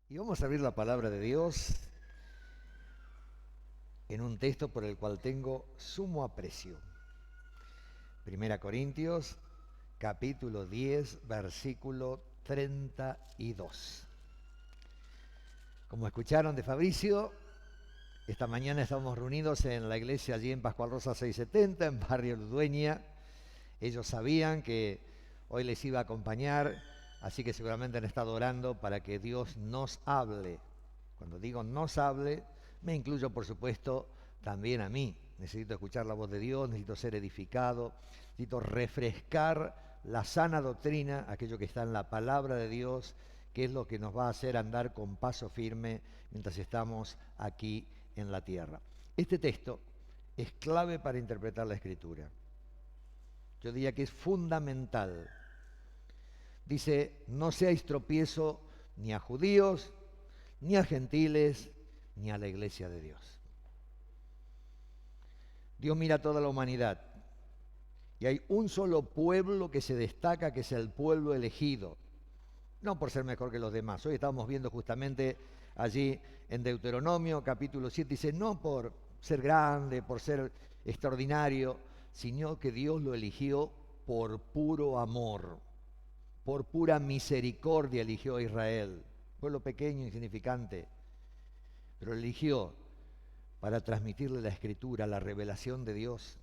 Y vamos a abrir la palabra de Dios en un texto por el cual tengo sumo aprecio. Primera Corintios, capítulo 10, versículo 32. Como escucharon de Fabricio, esta mañana estamos reunidos en la iglesia allí en Pascual Rosa 670, en Barrio Ludueña. Ellos sabían que hoy les iba a acompañar, así que seguramente han estado orando para que Dios nos hable. Cuando digo nos hable, me incluyo por supuesto también a mí. Necesito escuchar la voz de Dios, necesito ser edificado, necesito refrescar la sana doctrina, aquello que está en la palabra de Dios, que es lo que nos va a hacer andar con paso firme mientras estamos aquí en la tierra. Este texto es clave para interpretar la Escritura. Yo diría que es fundamental. Dice, no seáis tropiezo ni a judíos, ni a gentiles, ni a la iglesia de Dios. Dios mira a toda la humanidad y hay un solo pueblo que se destaca, que es el pueblo elegido, no por ser mejor que los demás. Hoy estábamos viendo justamente allí en Deuteronomio capítulo 7, dice, no por ser grande, por ser extraordinario, sino que Dios lo eligió por puro amor, por pura misericordia eligió a Israel, pueblo pequeño, insignificante, pero lo eligió para transmitirle la Escritura, la revelación de Dios,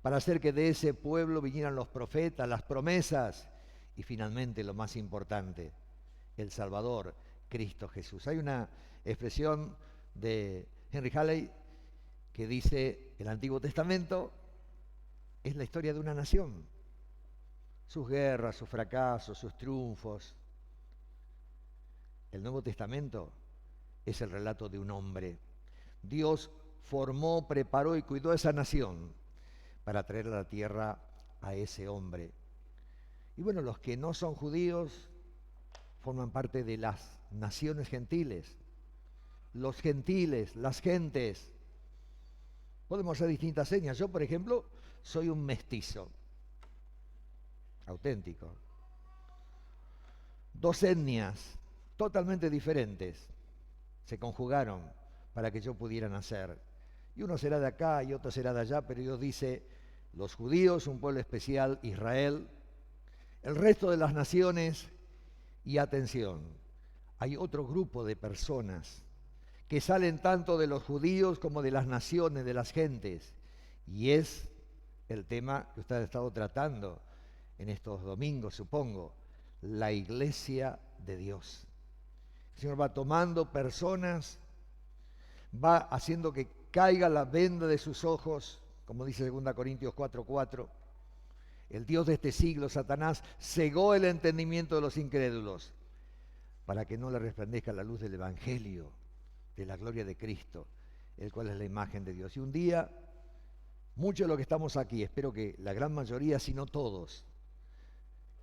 para hacer que de ese pueblo vinieran los profetas, las promesas y finalmente lo más importante, el Salvador, Cristo Jesús. Hay una expresión de Henry Halley que dice, el Antiguo Testamento es la historia de una nación, sus guerras, sus fracasos, sus triunfos. El Nuevo Testamento es el relato de un hombre. Dios formó, preparó y cuidó a esa nación para traer a la tierra a ese hombre. Y bueno, los que no son judíos forman parte de las naciones gentiles. Los gentiles, las gentes. Podemos hacer distintas señas. Yo, por ejemplo, soy un mestizo. Auténtico. Dos etnias totalmente diferentes se conjugaron para que yo pudiera nacer. Y uno será de acá y otro será de allá, pero Dios dice, los judíos, un pueblo especial, Israel, el resto de las naciones, y atención, hay otro grupo de personas que salen tanto de los judíos como de las naciones, de las gentes, y es el tema que usted ha estado tratando en estos domingos, supongo, la iglesia de Dios. El Señor va tomando personas, va haciendo que caiga la venda de sus ojos, como dice 2 Corintios 4:4. El Dios de este siglo, Satanás, cegó el entendimiento de los incrédulos para que no le resplandezca la luz del Evangelio, de la gloria de Cristo, el cual es la imagen de Dios. Y un día, muchos de los que estamos aquí, espero que la gran mayoría, si no todos,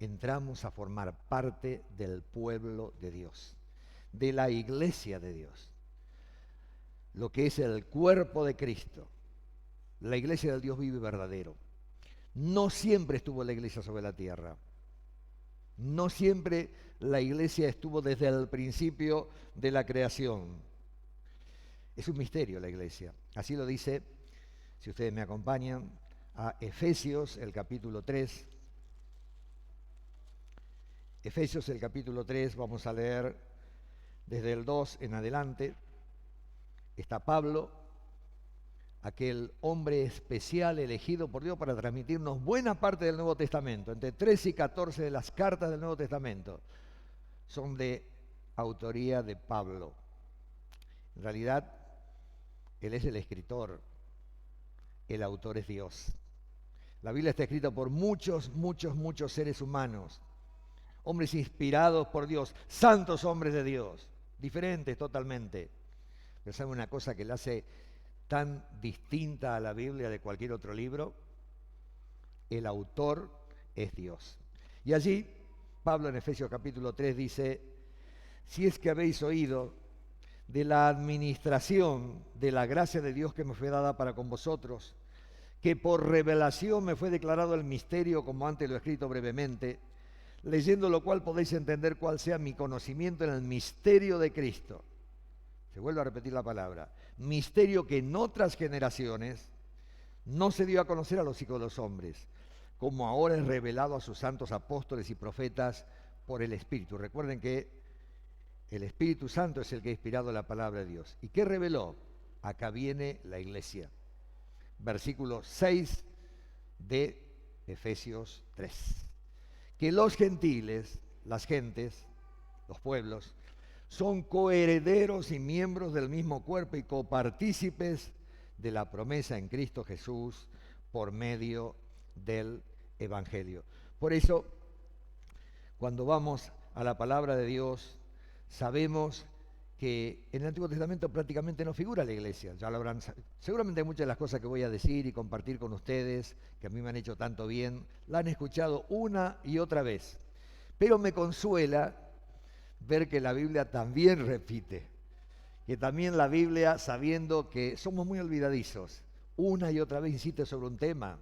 entramos a formar parte del pueblo de Dios, de la iglesia de Dios, lo que es el cuerpo de Cristo, la iglesia del Dios vivo y verdadero. No siempre estuvo la iglesia sobre la tierra, no siempre la iglesia estuvo desde el principio de la creación. Es un misterio la iglesia, así lo dice, si ustedes me acompañan, a Efesios, el capítulo 3. Efesios, el capítulo 3, vamos a leer desde el 2 en adelante. Está Pablo, aquel hombre especial elegido por Dios para transmitirnos buena parte del Nuevo Testamento. Entre 13 y 14 de las cartas del Nuevo Testamento son de autoría de Pablo. En realidad, él es el escritor, el autor es Dios. La Biblia está escrita por muchos seres humanos, hombres inspirados por Dios, santos hombres de Dios, diferentes totalmente. Pero ¿saben una cosa que la hace tan distinta a la Biblia de cualquier otro libro? El autor es Dios. Y allí, Pablo en Efesios capítulo 3 dice, si es que habéis oído de la administración de la gracia de Dios que me fue dada para con vosotros, que por revelación me fue declarado el misterio, como antes lo he escrito brevemente, leyendo lo cual podéis entender cuál sea mi conocimiento en el misterio de Cristo. Se vuelve a repetir la palabra. Misterio que en otras generaciones no se dio a conocer a los hijos de los hombres, como ahora es revelado a sus santos apóstoles y profetas por el Espíritu. Recuerden que el Espíritu Santo es el que ha inspirado la palabra de Dios. ¿Y qué reveló? Acá viene la iglesia. Versículo 6 de Efesios 3. Que los gentiles, las gentes, los pueblos, son coherederos y miembros del mismo cuerpo y copartícipes de la promesa en Cristo Jesús por medio del Evangelio. Por eso, cuando vamos a la palabra de Dios, sabemos que en el Antiguo Testamento prácticamente no figura la iglesia. Ya lo habrán, seguramente muchas de las cosas que voy a decir y compartir con ustedes, que a mí me han hecho tanto bien, la han escuchado una y otra vez. Pero me consuela ver que la Biblia también repite, que también la Biblia, sabiendo que somos muy olvidadizos, una y otra vez insiste sobre un tema,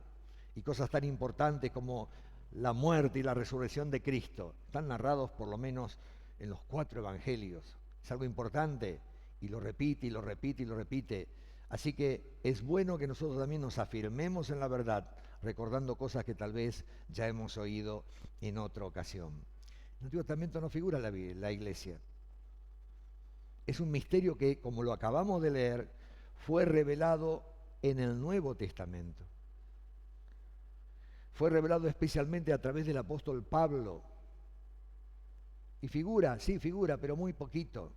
y cosas tan importantes como la muerte y la resurrección de Cristo, están narrados por lo menos en los 4 evangelios. Es algo importante, y lo repite, y lo repite, y lo repite. Así que es bueno que nosotros también nos afirmemos en la verdad, recordando cosas que tal vez ya hemos oído en otra ocasión. En el Antiguo Testamento no figura la iglesia. Es un misterio que, como lo acabamos de leer, fue revelado en el Nuevo Testamento. Fue revelado especialmente a través del apóstol Pablo. Y figura, sí figura, pero muy poquito.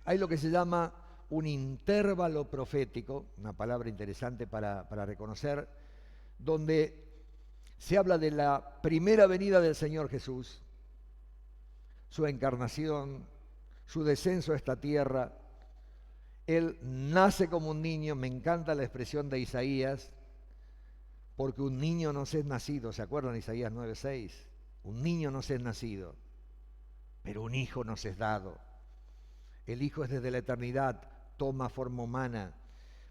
Hay lo que se llama un intervalo profético, una palabra interesante para reconocer, donde se habla de la primera venida del Señor Jesús, su encarnación, su descenso a esta tierra. Él nace como un niño, me encanta la expresión de Isaías, porque un niño nos es nacido, ¿se acuerdan de Isaías 9:6? Un niño nos es nacido, pero un hijo nos es dado. El Hijo es desde la eternidad, toma forma humana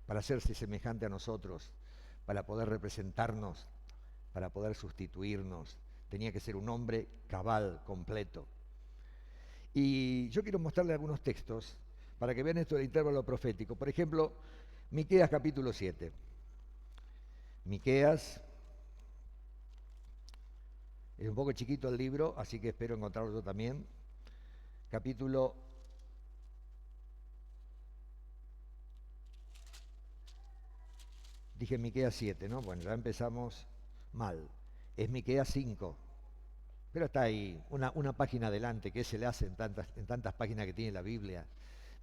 para hacerse semejante a nosotros, para poder representarnos, para poder sustituirnos. Tenía que ser un hombre cabal, completo. Y yo quiero mostrarles algunos textos para que vean esto del intervalo profético. Por ejemplo, Miqueas capítulo 7. Miqueas, es un poco chiquito el libro, así que espero encontrarlo yo también. Capítulo 7, ¿no? Bueno, ya empezamos mal. Es Miqueas 5. Pero está ahí, una página adelante, que se le hace en tantas páginas que tiene la Biblia.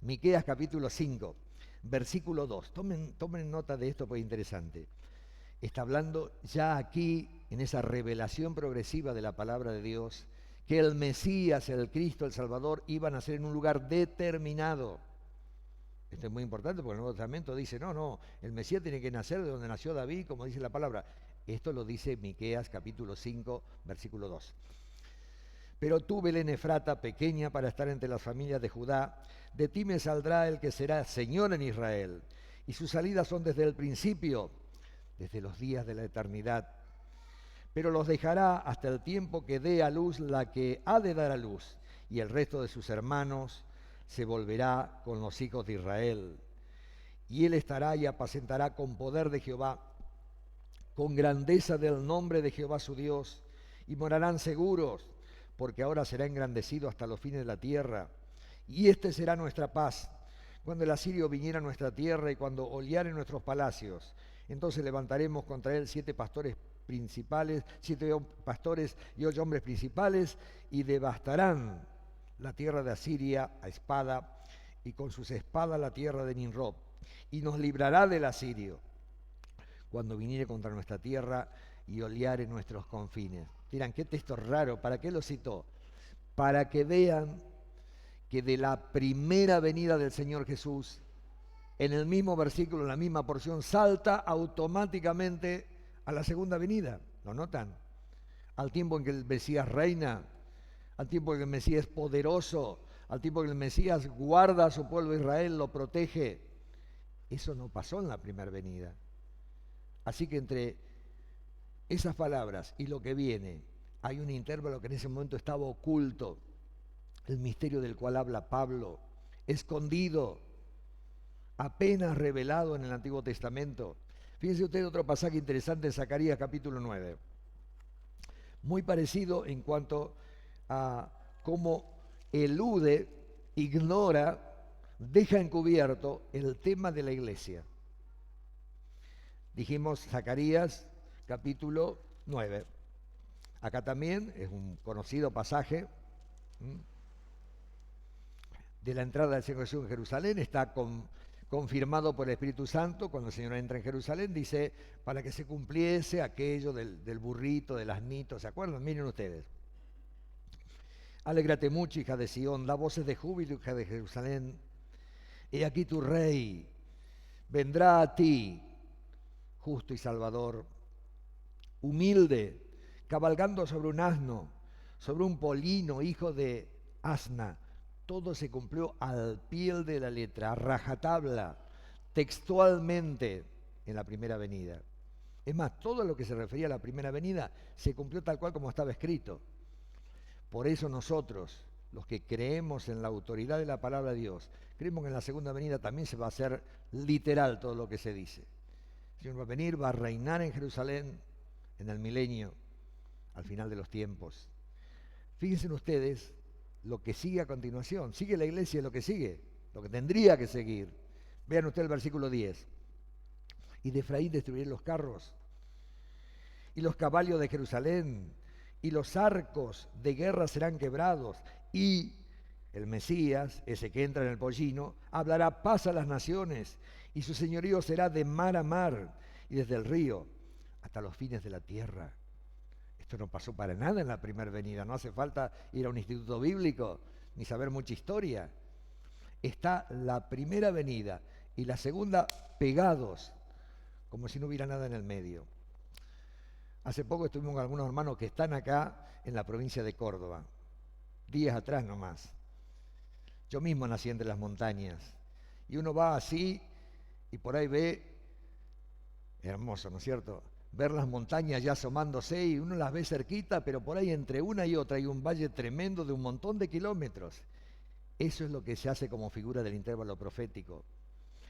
Miqueas capítulo 5, versículo 2. Tomen nota de esto, pues es interesante. Está hablando ya aquí, en esa revelación progresiva de la palabra de Dios, que el Mesías, el Cristo, el Salvador, iban a ser en un lugar determinado. Esto es muy importante porque el Nuevo Testamento dice, no, el Mesías tiene que nacer de donde nació David, como dice la palabra. Esto lo dice Miqueas capítulo 5, versículo 2. Pero tú, Belén Efrata, pequeña para estar entre las familias de Judá, de ti me saldrá el que será Señor en Israel, y sus salidas son desde el principio, desde los días de la eternidad. Pero los dejará hasta el tiempo que dé a luz la que ha de dar a luz, y el resto de sus hermanos se volverá con los hijos de Israel. Y él estará y apacentará con poder de Jehová, con grandeza del nombre de Jehová su Dios, y morarán seguros, porque ahora será engrandecido hasta los fines de la tierra. Y este será nuestra paz, cuando el asirio viniera a nuestra tierra y cuando oleare nuestros palacios. Entonces levantaremos contra él 7 pastores principales, 7 pastores y 8 hombres principales, y devastarán la tierra de Asiria a espada, y con sus espadas la tierra de Nimrod, y nos librará del asirio, cuando viniere contra nuestra tierra y oleare nuestros confines. Dirán, qué texto raro, ¿para qué lo citó? Para que vean que de la primera venida del Señor Jesús, en el mismo versículo, en la misma porción, salta automáticamente a la segunda venida. ¿Lo notan? Al tiempo en que el Mesías reina, al tiempo en que el Mesías es poderoso, al tiempo en que el Mesías guarda a su pueblo Israel, lo protege. Eso no pasó en la primera venida. Así que entre esas palabras y lo que viene, hay un intervalo que en ese momento estaba oculto, el misterio del cual habla Pablo, escondido, apenas revelado en el Antiguo Testamento. Fíjense ustedes otro pasaje interesante en Zacarías capítulo 9, muy parecido en cuanto a cómo elude, ignora, deja encubierto el tema de la iglesia. Dijimos Zacarías capítulo 9. Acá también es un conocido pasaje de la entrada del Señor Jesús en Jerusalén, está confirmado por el Espíritu Santo. Cuando el Señor entra en Jerusalén, dice, para que se cumpliese aquello del burrito, del asnito, ¿se acuerdan? Miren ustedes. Alégrate mucho, hija de Sión, da voces de júbilo, hija de Jerusalén. He aquí tu rey, vendrá a ti, justo y salvador, humilde, cabalgando sobre un asno, sobre un polino, hijo de asna. Todo se cumplió al pie de la letra, a rajatabla, textualmente en la primera venida. Es más, todo lo que se refería a la primera venida se cumplió tal cual como estaba escrito. Por eso nosotros, los que creemos en la autoridad de la palabra de Dios, creemos que en la segunda venida también se va a hacer literal todo lo que se dice. El Señor va a venir, va a reinar en Jerusalén en el milenio, al final de los tiempos. Fíjense ustedes lo que sigue a continuación. Sigue la iglesia lo que sigue, lo que tendría que seguir. Vean ustedes el versículo 10. Y de Efraín destruiré los carros, y los caballos de Jerusalén, y los arcos de guerra serán quebrados, y el Mesías, ese que entra en el pollino, hablará paz a las naciones, y su señorío será de mar a mar, y desde el río hasta los fines de la tierra. Esto no pasó para nada en la primera venida, no hace falta ir a un instituto bíblico, ni saber mucha historia. Está la primera venida y la segunda pegados, como si no hubiera nada en el medio. Hace poco estuvimos con algunos hermanos que están acá en la provincia de Córdoba, días atrás nomás. Yo mismo nací entre las montañas, y uno va así y por ahí ve, hermoso, ¿no es cierto?, ver las montañas ya asomándose y uno las ve cerquita, pero por ahí entre una y otra hay un valle tremendo de un montón de kilómetros. Eso es lo que se hace como figura del intervalo profético.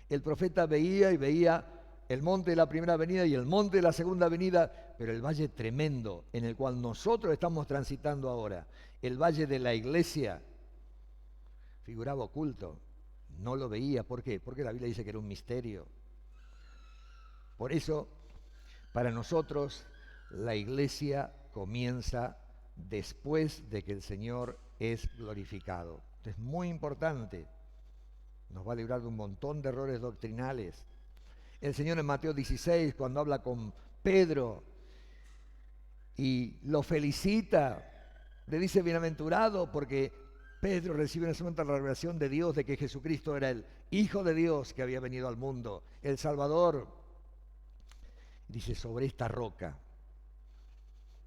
El profeta veía y veía el monte de la primera venida y el monte de la segunda venida, pero el valle tremendo en el cual nosotros estamos transitando ahora, el valle de la iglesia, figuraba oculto. No lo veía. ¿Por qué? Porque la Biblia dice que era un misterio. Por eso, para nosotros, la iglesia comienza después de que el Señor es glorificado. Esto es muy importante. Nos va a librar de un montón de errores doctrinales. El Señor en Mateo 16, cuando habla con Pedro y lo felicita, le dice bienaventurado porque Pedro recibe en ese momento la revelación de Dios de que Jesucristo era el Hijo de Dios que había venido al mundo, el Salvador. Dice, sobre esta roca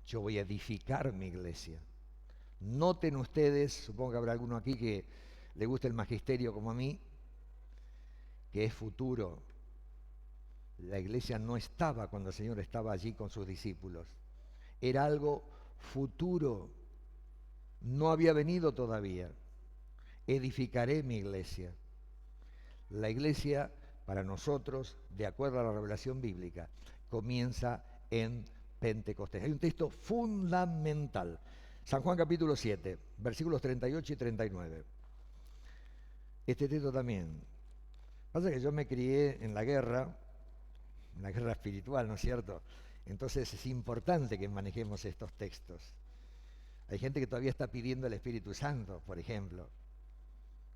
yo voy a edificar mi iglesia. Noten ustedes, supongo que habrá alguno aquí que le guste el magisterio como a mí, que es futuro. La iglesia no estaba cuando el Señor estaba allí con sus discípulos. Era algo futuro. No había venido todavía. Edificaré mi iglesia. La iglesia, para nosotros, de acuerdo a la revelación bíblica, comienza en Pentecostés. Hay un texto fundamental. San Juan capítulo 7, versículos 38 y 39. Este texto también. Pasa que yo me crié en la guerra espiritual, ¿no es cierto? Entonces es importante que manejemos estos textos. Hay gente que todavía está pidiendo el Espíritu Santo, por ejemplo.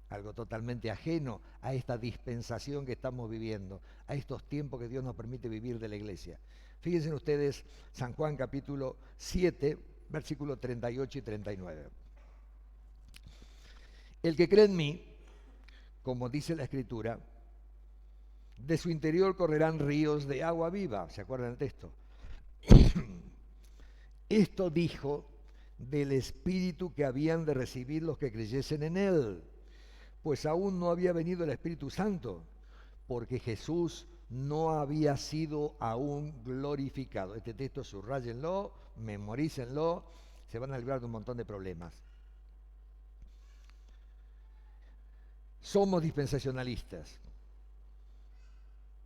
Algo totalmente ajeno a esta dispensación que estamos viviendo, a estos tiempos que Dios nos permite vivir de la iglesia. Fíjense ustedes, San Juan capítulo 7, versículos 38 y 39. El que cree en mí, como dice la Escritura, de su interior correrán ríos de agua viva. ¿Se acuerdan del texto? Esto dijo del Espíritu que habían de recibir los que creyesen en Él, pues aún no había venido el Espíritu Santo, porque Jesús no había sido aún glorificado. Este texto subráyenlo, memorícenlo, se van a librar de un montón de problemas. Somos dispensacionalistas.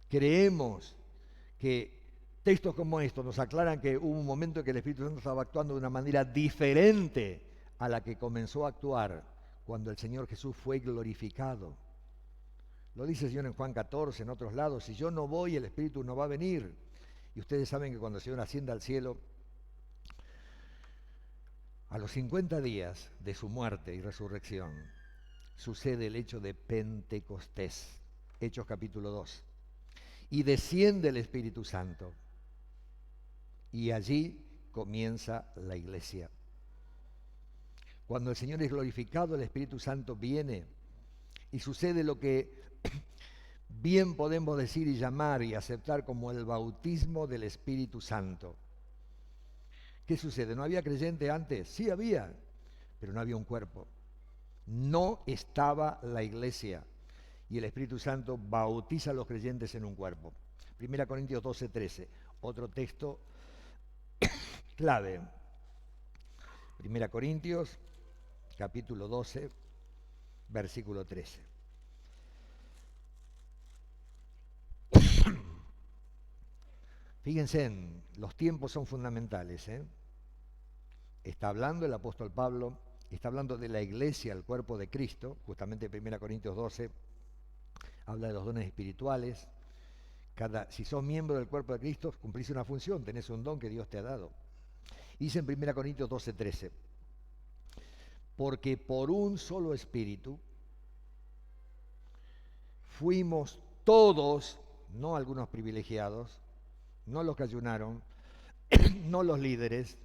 Creemos que textos como estos nos aclaran que hubo un momento en que el Espíritu Santo estaba actuando de una manera diferente a la que comenzó a actuar cuando el Señor Jesús fue glorificado. Lo dice el Señor en Juan 14, en otros lados: si yo no voy, el Espíritu no va a venir. Y ustedes saben que cuando el Señor asciende al cielo, a los 50 días de su muerte y resurrección, sucede el hecho de Pentecostés, Hechos capítulo 2. Y desciende el Espíritu Santo. Y allí comienza la iglesia. Cuando el Señor es glorificado, el Espíritu Santo viene y sucede lo que bien podemos decir y llamar y aceptar como el bautismo del Espíritu Santo. ¿Qué sucede? ¿No había creyente antes? Sí había, pero no había un cuerpo. No estaba la iglesia. Y el Espíritu Santo bautiza a los creyentes en un cuerpo. 1 Corintios 12, 13. Otro texto clave. 1 Corintios, capítulo 12, versículo 13. Fíjense, los tiempos son fundamentales, ¿eh? Está hablando el apóstol Pablo, está hablando de la iglesia, el cuerpo de Cristo, justamente 1 Corintios 12, habla de los dones espirituales. Si sos miembro del cuerpo de Cristo, cumplís una función, tenés un don que Dios te ha dado. Dice en 1 Corintios 12, 13, porque por un solo espíritu fuimos todos, no algunos privilegiados, no los que ayunaron, no los líderes,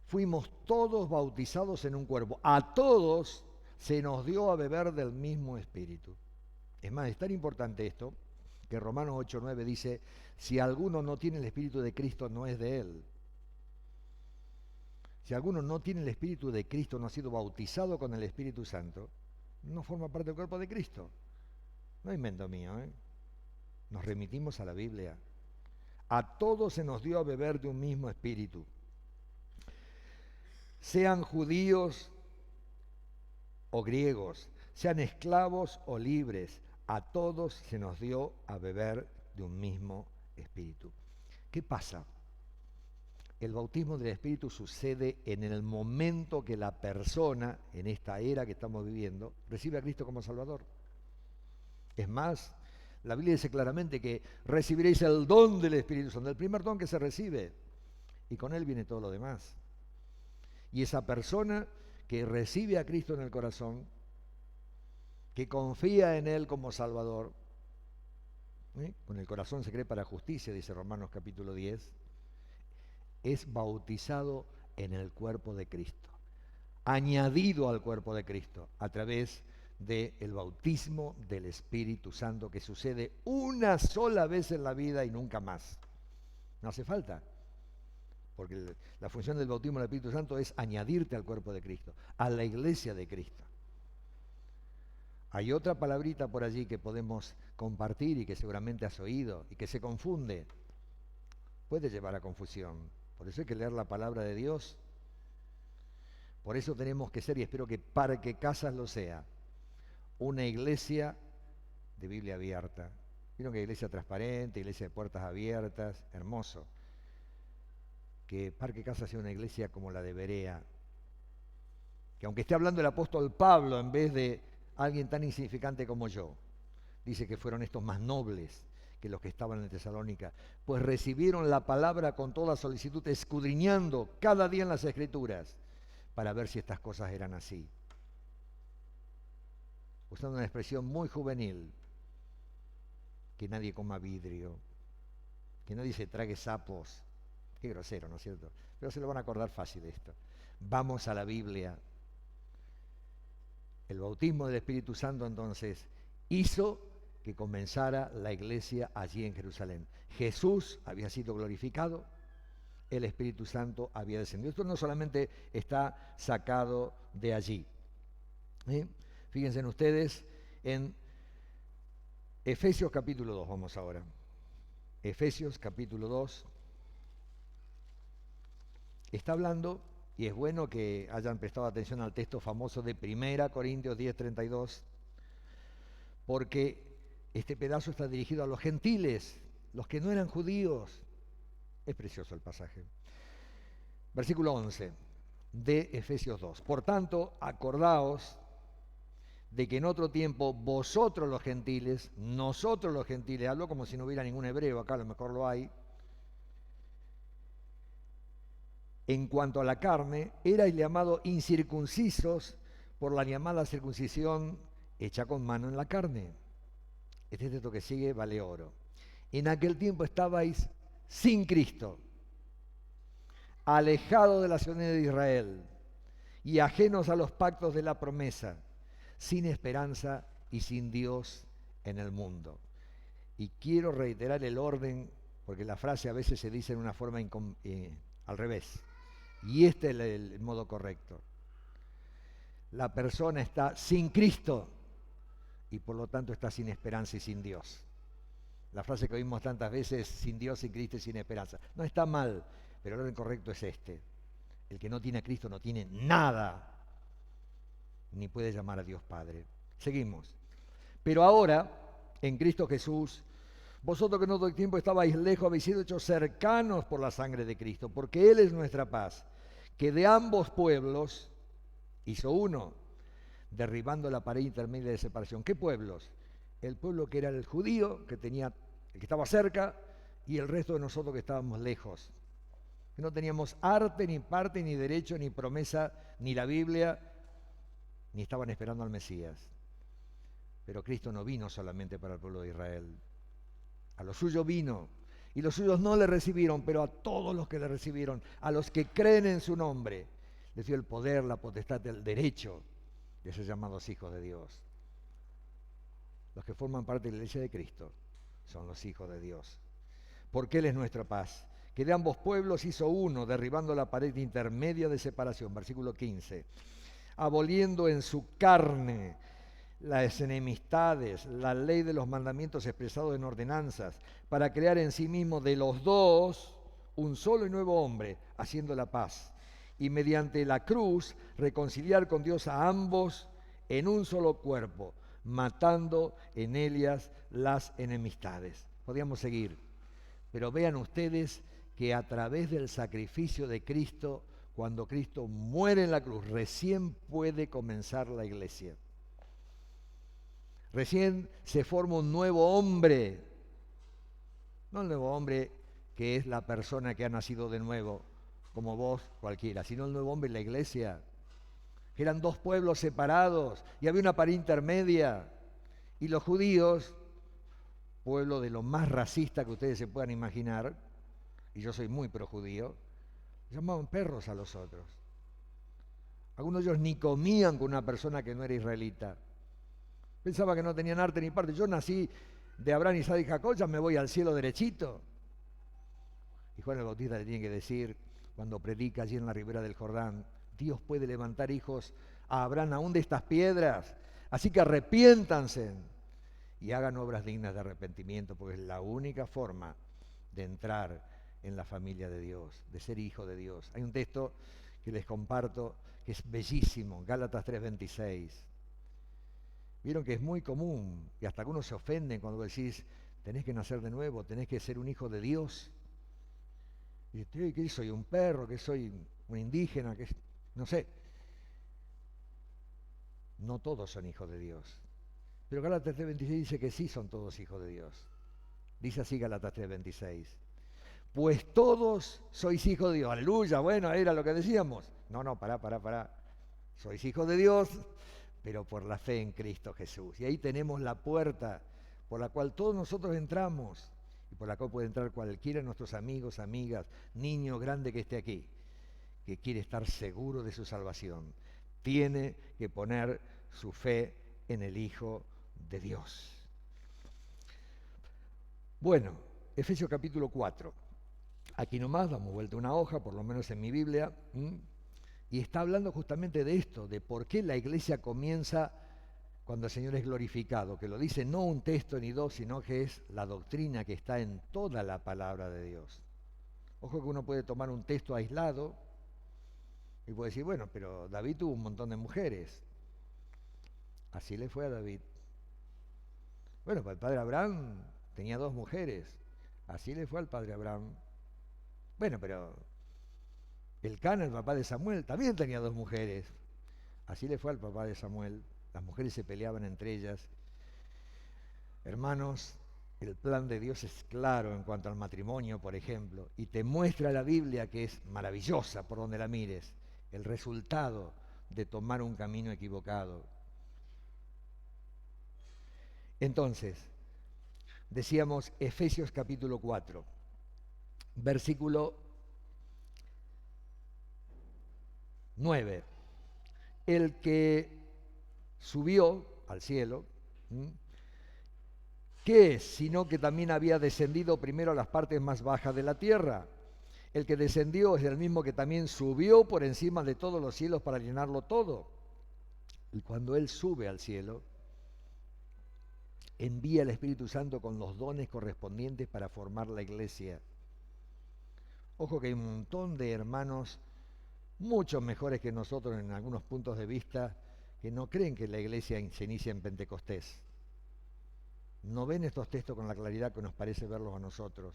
fuimos todos bautizados en un cuerpo. A todos se nos dio a beber del mismo espíritu. Es más, es tan importante esto que Romanos 8:9 dice: si alguno no tiene el espíritu de Cristo, no es de él. Si alguno no tiene el espíritu de Cristo, no ha sido bautizado con el Espíritu Santo, no forma parte del cuerpo de Cristo. No invento mío, ¿eh? Nos remitimos a la Biblia. A todos se nos dio a beber de un mismo espíritu. Sean judíos o griegos, sean esclavos o libres, a todos se nos dio a beber de un mismo espíritu. ¿Qué pasa? El bautismo del Espíritu sucede en el momento que la persona, en esta era que estamos viviendo, recibe a Cristo como Salvador. Es más, la Biblia dice claramente que recibiréis el don del Espíritu Santo, el primer don que se recibe, y con él viene todo lo demás. Y esa persona que recibe a Cristo en el corazón, que confía en él como Salvador, con el corazón se cree para justicia, dice Romanos capítulo 10, es bautizado en el cuerpo de Cristo, añadido al cuerpo de Cristo a través del bautismo del Espíritu Santo, que sucede una sola vez en la vida y nunca más. No hace falta, porque la función del bautismo del Espíritu Santo es añadirte al cuerpo de Cristo, a la iglesia de Cristo. Hay otra palabrita por allí que podemos compartir y que seguramente has oído y que se confunde. Puede llevar a confusión. Por eso hay que leer la palabra de Dios. Por eso tenemos que ser, y espero que Parque Casas lo sea, una iglesia de Biblia abierta. Vieron que iglesia transparente, iglesia de puertas abiertas, hermoso. Que Parque Casas sea una iglesia como la de Berea. Que aunque esté hablando el apóstol Pablo en vez de alguien tan insignificante como yo, dice que fueron estos más nobles que los que estaban en Tesalónica, pues recibieron la palabra con toda solicitud, escudriñando cada día en las Escrituras para ver si estas cosas eran así. Usando una expresión muy juvenil: que nadie coma vidrio, que nadie se trague sapos. Qué grosero, ¿no es cierto? Pero se lo van a acordar fácil esto. Vamos a la Biblia. El bautismo del Espíritu Santo entonces hizo que comenzara la iglesia allí en Jerusalén. Jesús había sido glorificado, el Espíritu Santo había descendido. Esto no solamente está sacado de allí. Fíjense en ustedes en Efesios capítulo 2, vamos ahora. Efesios capítulo 2 está hablando Y es bueno que hayan prestado atención al texto famoso de 1 Corintios 10:32, porque este pedazo está dirigido a los gentiles, los que no eran judíos. Es precioso el pasaje. Versículo 11 de Efesios 2. Por tanto, acordaos de que en otro tiempo vosotros los gentiles, nosotros los gentiles, hablo como si no hubiera ningún hebreo, acá a lo mejor lo hay, en cuanto a la carne, erais llamados incircuncisos por la llamada circuncisión hecha con mano en la carne. Este texto que sigue vale oro. En aquel tiempo estabais sin Cristo, alejados de la ciudadanía de Israel y ajenos a los pactos de la promesa, sin esperanza y sin Dios en el mundo. Y quiero reiterar el orden, porque la frase a veces se dice en una forma al revés. Y este es el modo correcto. La persona está sin Cristo y por lo tanto está sin esperanza y sin Dios. La frase que oímos tantas veces, sin Dios, sin Cristo y sin esperanza. No está mal, pero el orden correcto es este. El que no tiene a Cristo no tiene nada, ni puede llamar a Dios Padre. Seguimos. Pero ahora, en Cristo Jesús, vosotros que en otro tiempo estabais lejos, habéis sido hechos cercanos por la sangre de Cristo, porque Él es nuestra paz, que de ambos pueblos hizo uno, derribando la pared intermedia de separación. ¿Qué pueblos? El pueblo que era el judío, el que estaba cerca, y el resto de nosotros que estábamos lejos. Que no teníamos arte, ni parte, ni derecho, ni promesa, ni la Biblia, ni estaban esperando al Mesías. Pero Cristo no vino solamente para el pueblo de Israel. A los suyos vino, y los suyos no le recibieron, pero a todos los que le recibieron, a los que creen en su nombre, les dio el poder, la potestad, el derecho de ser llamados hijos de Dios. Los que forman parte de la iglesia de Cristo son los hijos de Dios. Porque Él es nuestra paz, que de ambos pueblos hizo uno, derribando la pared intermedia de separación. Versículo 15. Aboliendo en su carne las enemistades, la ley de los mandamientos expresados en ordenanzas, para crear en sí mismo de los dos un solo y nuevo hombre, haciendo la paz, y mediante la cruz reconciliar con Dios a ambos en un solo cuerpo, matando en ellas las enemistades. Podríamos seguir, pero vean ustedes que a través del sacrificio de Cristo, cuando Cristo muere en la cruz, recién puede comenzar la iglesia. Recién se forma un nuevo hombre, no el nuevo hombre que es la persona que ha nacido de nuevo, como vos cualquiera, sino el nuevo hombre en la iglesia, que eran dos pueblos separados y había una pared intermedia, y los judíos, pueblo de lo más racista que ustedes se puedan imaginar, y yo soy muy projudío, llamaban perros a los otros. Algunos de ellos ni comían con una persona que no era israelita. Pensaba que no tenían arte ni parte. Yo nací de Abraham, Isaac y Jacob, ya me voy al cielo derechito. Y Juan el Bautista le tiene que decir, cuando predica allí en la ribera del Jordán, Dios puede levantar hijos a Abraham aún de estas piedras. Así que arrepiéntanse y hagan obras dignas de arrepentimiento, porque es la única forma de entrar en la familia de Dios, de ser hijo de Dios. Hay un texto que les comparto que es bellísimo, Gálatas 3:26. Vieron que es muy común, y hasta algunos se ofenden cuando decís, tenés que nacer de nuevo, tenés que ser un hijo de Dios. Y dices, ¿qué soy? ¿Un perro? ¿Qué soy? ¿Un indígena? ¿Qué? No sé. No todos son hijos de Dios. Pero Gálatas 3:26 dice que sí son todos hijos de Dios. Dice así Gálatas 3:26. Pues todos sois hijos de Dios. Aleluya, bueno, era lo que decíamos. No, pará. Sois hijos de Dios, pero por la fe en Cristo Jesús. Y ahí tenemos la puerta por la cual todos nosotros entramos y por la cual puede entrar cualquiera de nuestros amigos, amigas, niño grande que esté aquí, que quiere estar seguro de su salvación. Tiene que poner su fe en el Hijo de Dios. Bueno, Efesios capítulo 4. Aquí nomás damos vuelta una hoja, por lo menos en mi Biblia, y está hablando justamente de esto, de por qué la iglesia comienza cuando el Señor es glorificado, que lo dice no un texto ni dos, sino que es la doctrina que está en toda la palabra de Dios. Ojo que uno puede tomar un texto aislado Y puede decir, bueno, pero David tuvo un montón de mujeres. Así le fue a David. Bueno, pues el padre Abraham tenía 2 mujeres. Así le fue al padre Abraham. Bueno, pero Elcana, el papá de Samuel, también tenía 2 mujeres. Así le fue al papá de Samuel. Las mujeres se peleaban entre ellas. Hermanos, el plan de Dios es claro en cuanto al matrimonio, por ejemplo, y te muestra la Biblia que es maravillosa por donde la mires, el resultado de tomar un camino equivocado. Entonces, decíamos Efesios capítulo 4, versículo 9. El que subió al cielo, ¿qué es? Sino que también había descendido primero a las partes más bajas de la tierra. El que descendió es el mismo que también subió por encima de todos los cielos para llenarlo todo. Y cuando Él sube al cielo, envía el Espíritu Santo con los dones correspondientes para formar la iglesia. Ojo que hay un montón de hermanos mucho mejores que nosotros en algunos puntos de vista que no creen que la iglesia se inicia en Pentecostés. No ven estos textos con la claridad que nos parece verlos a nosotros.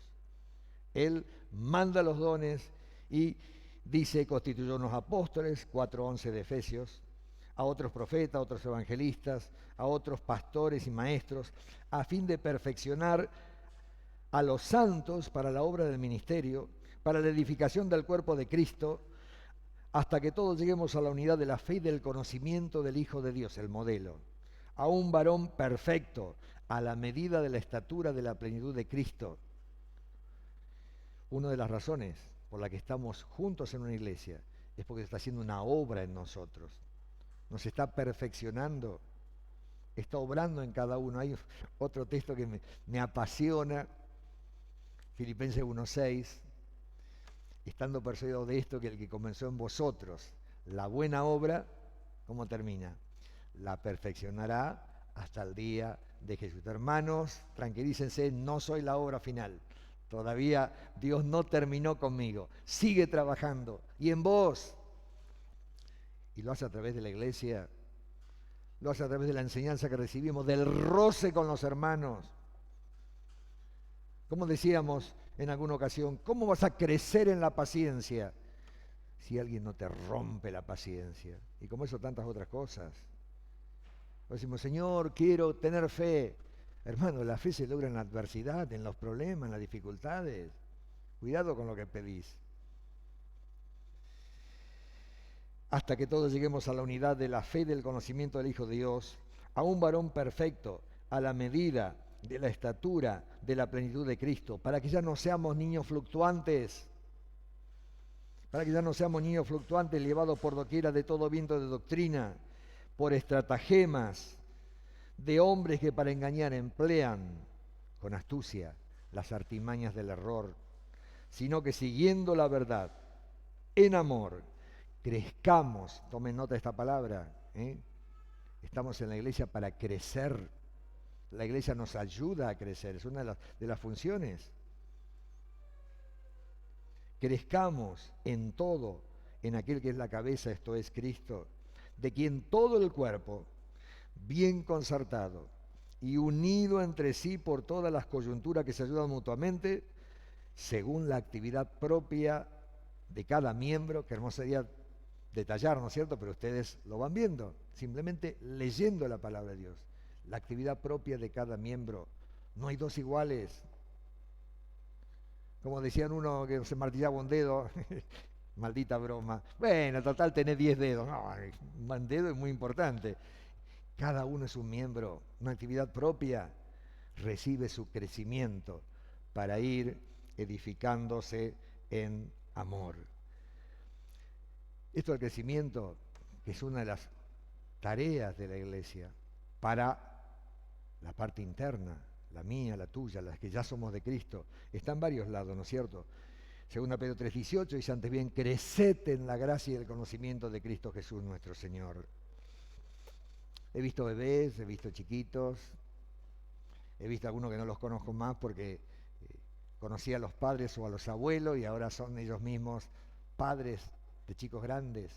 Él manda los dones y dice, constituyó unos apóstoles, 4:11 de Efesios, a otros profetas, a otros evangelistas, a otros pastores y maestros, a fin de perfeccionar a los santos para la obra del ministerio, para la edificación del cuerpo de Cristo, hasta que todos lleguemos a la unidad de la fe y del conocimiento del Hijo de Dios, el modelo, a un varón perfecto, a la medida de la estatura de la plenitud de Cristo. Una de las razones por la que estamos juntos en una iglesia es porque se está haciendo una obra en nosotros. Nos está perfeccionando, está obrando en cada uno. Hay otro texto que me apasiona, Filipenses 1:6, estando persuadido de esto, que el que comenzó en vosotros la buena obra, ¿cómo termina? La perfeccionará hasta el día de Jesús. Hermanos, tranquilícense, no soy la obra final. Todavía Dios no terminó conmigo. Sigue trabajando. Y en vos. Y lo hace a través de la iglesia. Lo hace a través de la enseñanza que recibimos, del roce con los hermanos. Como decíamos en alguna ocasión, ¿cómo vas a crecer en la paciencia si alguien no te rompe la paciencia? Y como eso tantas otras cosas. Decimos, Señor, quiero tener fe. Hermano, la fe se logra en la adversidad, en los problemas, en las dificultades. Cuidado con lo que pedís. Hasta que todos lleguemos a la unidad de la fe y del conocimiento del Hijo de Dios, a un varón perfecto, a la medida de la estatura de la plenitud de Cristo, para que ya no seamos niños fluctuantes, llevados por doquiera de todo viento de doctrina, por estratagemas de hombres que para engañar emplean con astucia las artimañas del error, sino que siguiendo la verdad, en amor, crezcamos. Tomen nota de esta palabra, Estamos en la iglesia para crecer. La iglesia nos ayuda a crecer, es una de las funciones. Crezcamos en todo, en aquel que es la cabeza, esto es Cristo, de quien todo el cuerpo, bien concertado y unido entre sí por todas las coyunturas que se ayudan mutuamente, según la actividad propia de cada miembro, que hermoso sería detallar, ¿no es cierto? Pero ustedes lo van viendo, simplemente leyendo la palabra de Dios. La actividad propia de cada miembro. No hay dos iguales. Como decían uno que se martillaba un dedo, maldita broma. Bueno, total tenés 10 dedos. No, un dedo es muy importante. Cada uno es un miembro, una actividad propia. Recibe su crecimiento para ir edificándose en amor. Esto del crecimiento, que es una de las tareas de la iglesia, para la parte interna, la mía, la tuya, las que ya somos de Cristo, está en varios lados, ¿no es cierto? Segunda Pedro 3:18 dice antes bien, creced en la gracia y el conocimiento de Cristo Jesús nuestro Señor. He visto bebés, he visto chiquitos, he visto algunos que no los conozco más porque conocí a los padres o a los abuelos y ahora son ellos mismos padres de chicos grandes,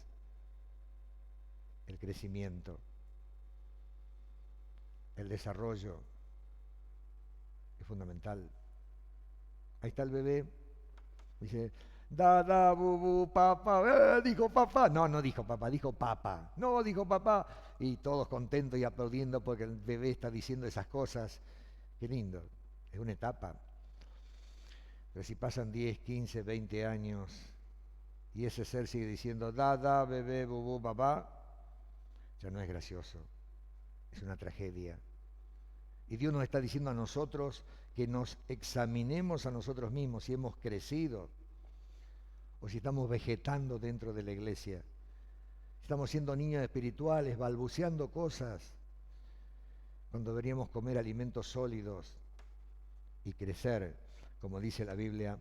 el crecimiento, el desarrollo es fundamental. Ahí está el bebé, dice, da, bu, papá, dijo papá. No, no dijo papá, dijo papá. No, dijo papá. Y todos contentos y aplaudiendo porque el bebé está diciendo esas cosas. Qué lindo, es una etapa. Pero si pasan 10, 15, 20 años y ese ser sigue diciendo, da, bebé, bu, papá, ya no es gracioso, es una tragedia. Y Dios nos está diciendo a nosotros que nos examinemos a nosotros mismos si hemos crecido o si estamos vegetando dentro de la iglesia. Estamos siendo niños espirituales, balbuceando cosas, cuando deberíamos comer alimentos sólidos y crecer, como dice la Biblia,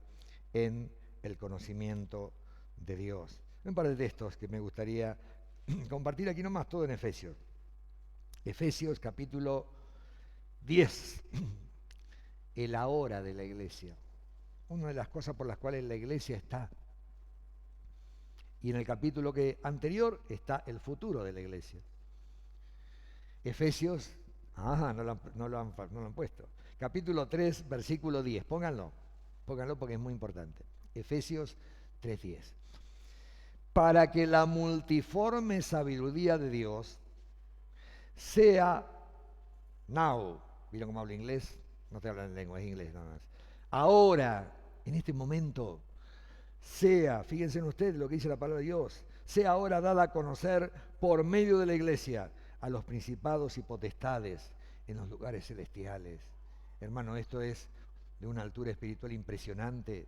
en el conocimiento de Dios. Un par de textos que me gustaría compartir aquí nomás, todo en Efesios. Efesios capítulo 10, el ahora de la iglesia. Una de las cosas por las cuales la iglesia está. Y en el capítulo anterior está el futuro de la iglesia. Efesios, no lo han puesto. Capítulo 3, versículo 10. Pónganlo porque es muy importante. Efesios 3:10. Para que la multiforme sabiduría de Dios sea now. ¿Vieron cómo hablo inglés? No te hablan en lengua, es inglés nada más. Ahora, en este momento, sea, fíjense en ustedes lo que dice la palabra de Dios, sea ahora dada a conocer por medio de la iglesia a los principados y potestades en los lugares celestiales. Hermano, esto es de una altura espiritual impresionante.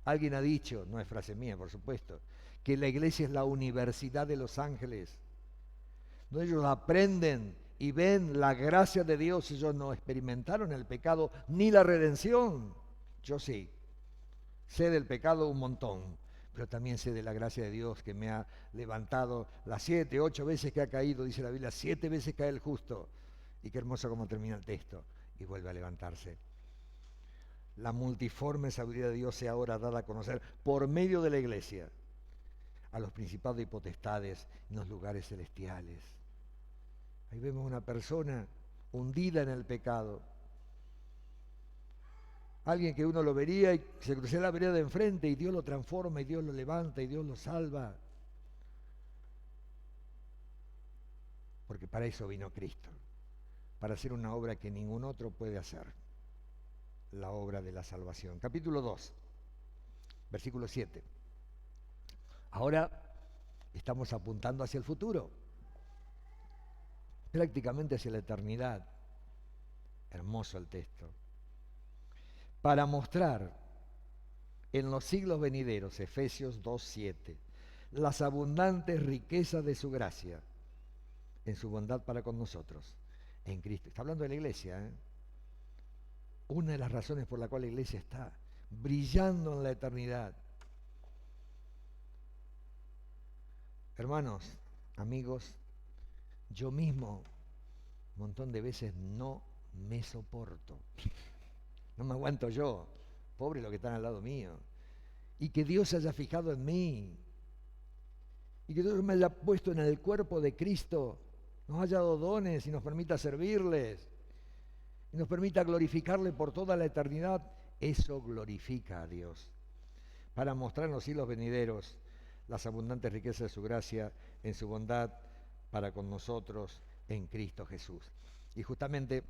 Alguien ha dicho, no es frase mía, por supuesto, que la iglesia es la universidad de los ángeles, donde ellos aprenden y ven la gracia de Dios. Ellos no experimentaron el pecado ni la redención. Yo sí. Sé del pecado un montón, pero también sé de la gracia de Dios que me ha levantado las 7, 8 veces que ha caído, dice la Biblia, 7 veces cae el justo. Y qué hermoso cómo termina el texto, y vuelve a levantarse. La multiforme sabiduría de Dios sea ahora dada a conocer por medio de la iglesia a los principados y potestades en los lugares celestiales. Ahí vemos una persona hundida en el pecado. Alguien que uno lo vería y se cruzaría la vereda de enfrente y Dios lo transforma y Dios lo levanta y Dios lo salva. Porque para eso vino Cristo, para hacer una obra que ningún otro puede hacer, la obra de la salvación. Capítulo 2, versículo 7. Ahora estamos apuntando hacia el futuro, prácticamente hacia la eternidad. Hermoso el texto. Para mostrar en los siglos venideros, Efesios 2:7, las abundantes riquezas de su gracia, en su bondad para con nosotros, en Cristo. Está hablando de la iglesia, ¿eh? Una de las razones por la cual la iglesia está brillando en la eternidad. Hermanos, amigos, yo mismo un montón de veces no me soporto. No me aguanto yo, pobre los que están al lado mío. Y que Dios se haya fijado en mí. Y que Dios me haya puesto en el cuerpo de Cristo, nos haya dado dones y nos permita servirles. Y nos permita glorificarle por toda la eternidad. Eso glorifica a Dios. Para mostrar en los siglos venideros las abundantes riquezas de su gracia en su bondad para con nosotros en Cristo Jesús. Y justamente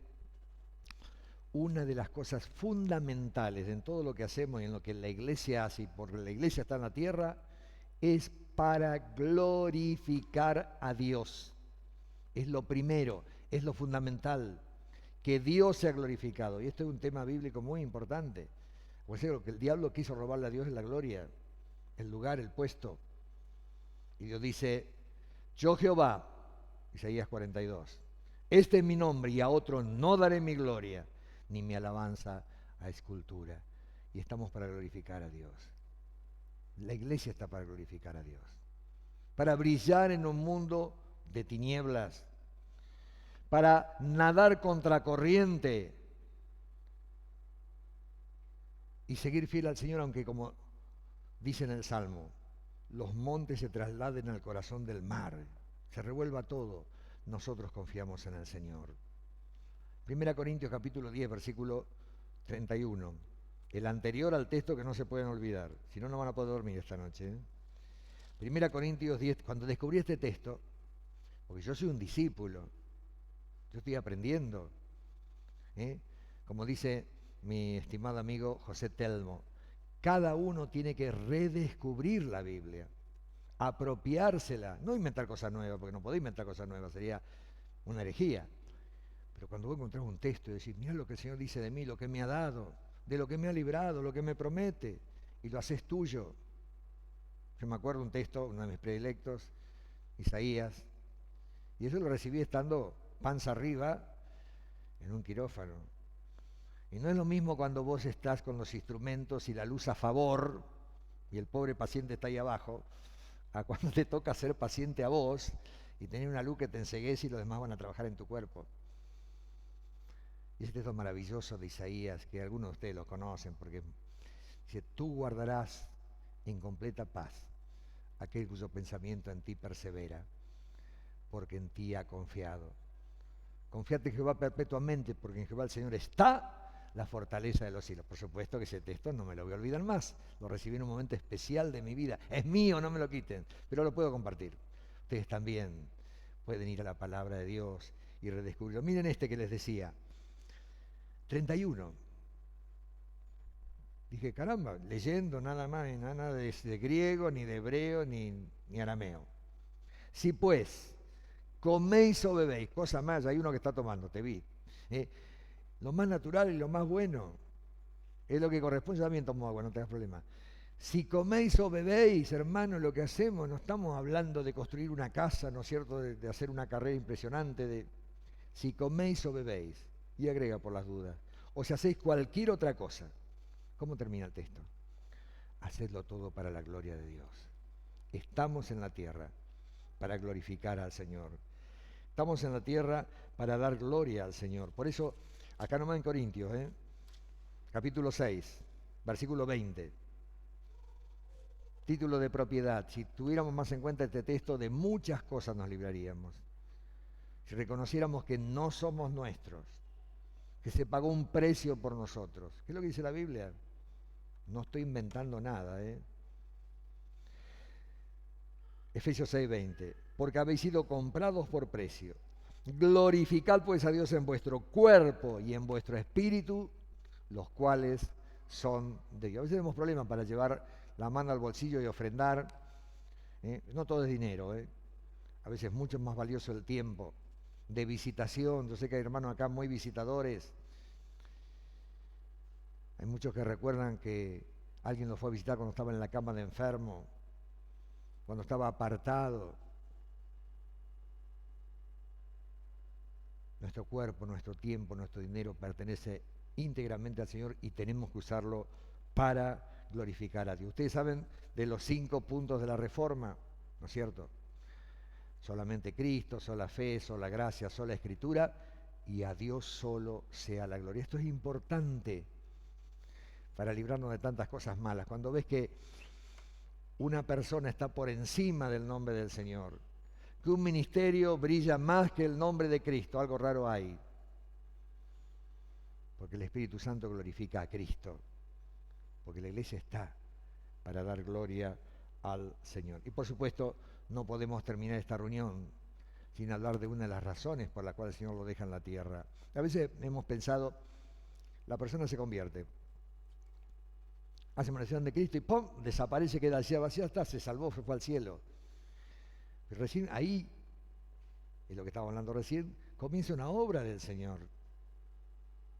una de las cosas fundamentales en todo lo que hacemos y en lo que la iglesia hace, y porque la iglesia está en la tierra, es para glorificar a Dios. Es lo primero, es lo fundamental, que Dios sea glorificado. Y esto es un tema bíblico muy importante. O sea, lo que el diablo quiso robarle a Dios es la gloria, el lugar, el puesto. Y Dios dice, yo Jehová, Isaías 42, este es mi nombre y a otro no daré mi gloria, ni mi alabanza a escultura. Y estamos para glorificar a Dios. La iglesia está para glorificar a Dios, para brillar en un mundo de tinieblas, para nadar contracorriente y seguir fiel al Señor, aunque como dice en el Salmo, los montes se trasladen al corazón del mar, se revuelva todo, nosotros confiamos en el Señor. 1 Corintios capítulo 10, versículo 31. El anterior al texto que no se pueden olvidar, si no, no van a poder dormir esta noche. 1 Corintios 10, cuando descubrí este texto, porque yo soy un discípulo, yo estoy aprendiendo, como dice mi estimado amigo José Telmo, cada uno tiene que redescubrir la Biblia, apropiársela, no inventar cosas nuevas, porque no podés inventar cosas nuevas, sería una herejía. Pero cuando vos encontrás un texto y decís, mirá lo que el Señor dice de mí, lo que me ha dado, de lo que me ha librado, lo que me promete, y lo haces tuyo. Yo me acuerdo un texto, uno de mis predilectos, Isaías, y eso lo recibí estando panza arriba en un quirófano. Y no es lo mismo cuando vos estás con los instrumentos y la luz a favor, y el pobre paciente está ahí abajo, a cuando te toca ser paciente a vos y tener una luz que te enceguece y los demás van a trabajar en tu cuerpo. Y ese texto maravilloso de Isaías, que algunos de ustedes lo conocen, porque dice, tú guardarás en completa paz aquel cuyo pensamiento en ti persevera, porque en ti ha confiado. Confiate en Jehová perpetuamente, porque en Jehová el Señor está la fortaleza de los cielos. Por supuesto que ese texto no me lo voy a olvidar más, lo recibí en un momento especial de mi vida, es mío, no me lo quiten, pero lo puedo compartir. Ustedes también pueden ir a la palabra de Dios y redescubrirlo. Miren este que les decía, 31. Dije, caramba, leyendo nada más, nada de griego, ni de hebreo, ni arameo. Si pues coméis o bebéis, cosa más, hay uno que está tomando, te vi. Lo más natural y lo más bueno es lo que corresponde. Yo también tomo agua, no tengas problema. Si coméis o bebéis, hermanos, lo que hacemos, no estamos hablando de construir una casa, ¿no es cierto?, de hacer una carrera impresionante. Si coméis o bebéis, y agrega por las dudas, o si hacéis cualquier otra cosa. ¿Cómo termina el texto? Hacedlo todo para la gloria de Dios. Estamos en la tierra para glorificar al Señor. Estamos en la tierra para dar gloria al Señor. Por eso, acá nomás en Corintios, capítulo 6, versículo 20, título de propiedad. Si tuviéramos más en cuenta este texto, de muchas cosas nos libraríamos. Si reconociéramos que no somos nuestros, que se pagó un precio por nosotros. ¿Qué es lo que dice la Biblia? No estoy inventando nada, Efesios 6:20, porque habéis sido comprados por precio. Glorificad pues a Dios en vuestro cuerpo y en vuestro espíritu, los cuales son de Dios. A veces tenemos problemas para llevar la mano al bolsillo y ofrendar. No todo es dinero, a veces es mucho más valioso el tiempo de visitación. Yo sé que hay hermanos acá muy visitadores. Hay muchos que recuerdan que alguien lo fue a visitar cuando estaba en la cama de enfermo, cuando estaba apartado. Nuestro cuerpo, nuestro tiempo, nuestro dinero pertenece íntegramente al Señor y tenemos que usarlo para glorificar a Dios. Ustedes saben de los 5 puntos de la Reforma, ¿no es cierto? Solamente Cristo, sola fe, sola gracia, sola escritura, y a Dios solo sea la gloria. Esto es importante para librarnos de tantas cosas malas. Cuando ves que una persona está por encima del nombre del Señor, que un ministerio brilla más que el nombre de Cristo, algo raro hay. Porque el Espíritu Santo glorifica a Cristo, porque la iglesia está para dar gloria al Señor. Y por supuesto, no podemos terminar esta reunión sin hablar de una de las razones por la cual el Señor lo deja en la tierra. A veces hemos pensado, la persona se convierte, hace oración de Cristo y ¡pum!, desaparece, queda vacía, está, se salvó, fue al cielo. Pero recién ahí, es lo que estábamos hablando recién, comienza una obra del Señor.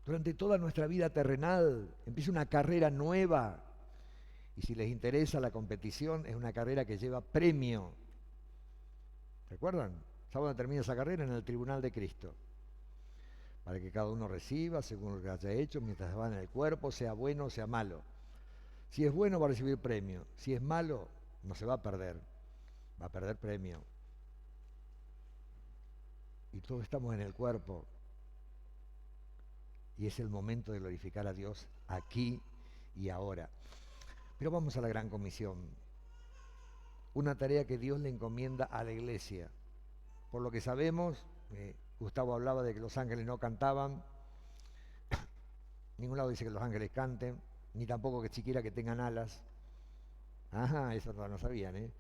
Durante toda nuestra vida terrenal empieza una carrera nueva. Y si les interesa la competición, es una carrera que lleva premio. ¿Recuerdan? ¿Saben dónde termina esa carrera? En el tribunal de Cristo. Para que cada uno reciba según lo que haya hecho, mientras va en el cuerpo, sea bueno o sea malo. Si es bueno va a recibir premio. Si es malo, no se va a perder. Va a perder premio. Y todos estamos en el cuerpo. Y es el momento de glorificar a Dios aquí y ahora. Pero vamos a la gran comisión. una tarea que Dios le encomienda a la iglesia. Por lo que sabemos, Gustavo hablaba de que los ángeles no cantaban, ningún lado dice que los ángeles canten, ni tampoco que siquiera que tengan alas. Ajá, eso no sabían, ¿eh?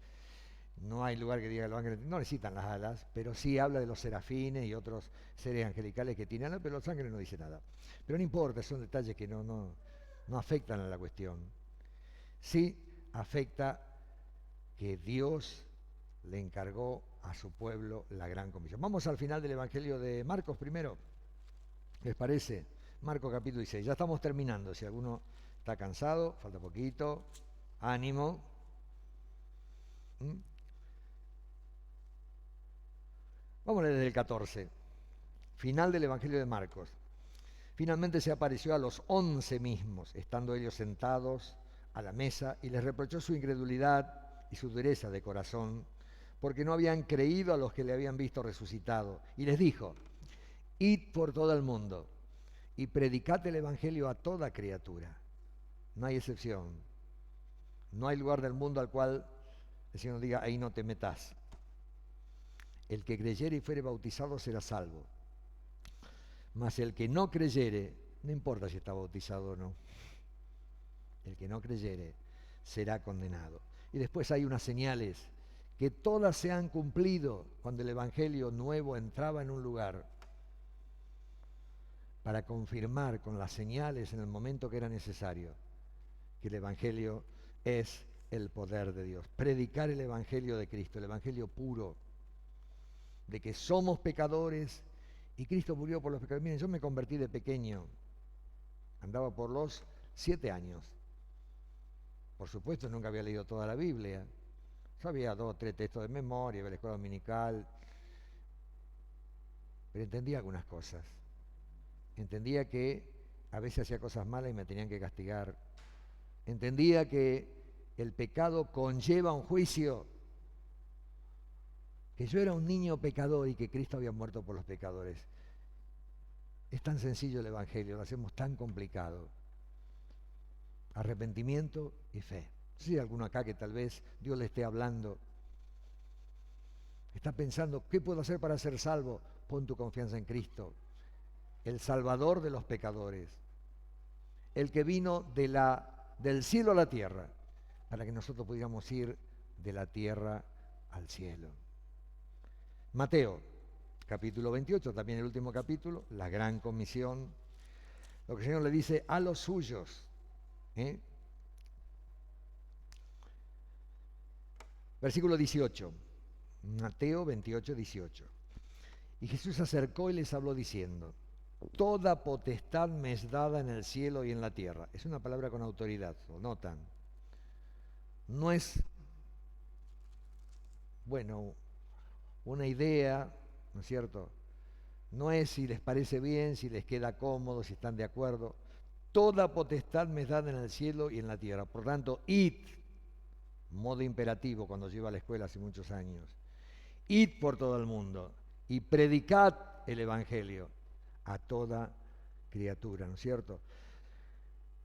No hay lugar que diga que los ángeles no necesitan las alas, pero sí habla de los serafines y otros seres angelicales que tienen alas, pero los ángeles no dice nada. Pero no importa, son detalles que no afectan a la cuestión. Sí afecta que Dios le encargó a su pueblo la gran comisión. Vamos al final del Evangelio de Marcos primero, ¿les parece? Marcos capítulo 16, ya estamos terminando, si alguno está cansado, falta poquito, ánimo. Vamos a leer desde el 14, final del Evangelio de Marcos. Finalmente se apareció a los 11 mismos, estando ellos sentados a la mesa, y les reprochó su incredulidad y su dureza de corazón, porque no habían creído a los que le habían visto resucitado. Y les dijo: id por todo el mundo y predicad el Evangelio a toda criatura. No hay excepción. No hay lugar del mundo al cual el Señor diga: ahí no te metas. El que creyere y fuere bautizado será salvo. Mas el que no creyere, no importa si está bautizado o no, el que no creyere será condenado. Y después hay unas señales que todas se han cumplido cuando el Evangelio nuevo entraba en un lugar, para confirmar con las señales en el momento que era necesario que el Evangelio es el poder de Dios. Predicar el Evangelio de Cristo, el Evangelio puro, de que somos pecadores y Cristo murió por los pecadores. Miren, yo me convertí de pequeño, andaba por los 7 años. Por supuesto, nunca había leído toda la Biblia. Sabía 2 o 3 textos de memoria, de la escuela dominical, pero entendía algunas cosas. Entendía que a veces hacía cosas malas y me tenían que castigar. Entendía que el pecado conlleva un juicio, que yo era un niño pecador y que Cristo había muerto por los pecadores. Es tan sencillo el Evangelio, lo hacemos tan complicado. Arrepentimiento y fe. Si hay alguno acá que tal vez Dios le esté hablando, está pensando: ¿qué puedo hacer para ser salvo? Pon tu confianza en Cristo, el Salvador de los pecadores, el que vino del cielo a la tierra, para que nosotros pudiéramos ir de la tierra al cielo. Mateo, capítulo 28, también el último capítulo, la gran comisión, lo que el Señor le dice a los suyos. Versículo 18, Mateo 28, 18. Y Jesús se acercó y les habló diciendo: toda potestad me es dada en el cielo y en la tierra. Es una palabra con autoridad, lo notan. No es, bueno, una idea, ¿no es cierto? No es si les parece bien, si les queda cómodo, si están de acuerdo. Toda potestad me es dada en el cielo y en la tierra. Por tanto, id, modo imperativo cuando yo iba a la escuela hace muchos años. Id por todo el mundo y predicad el Evangelio a toda criatura, ¿no es cierto?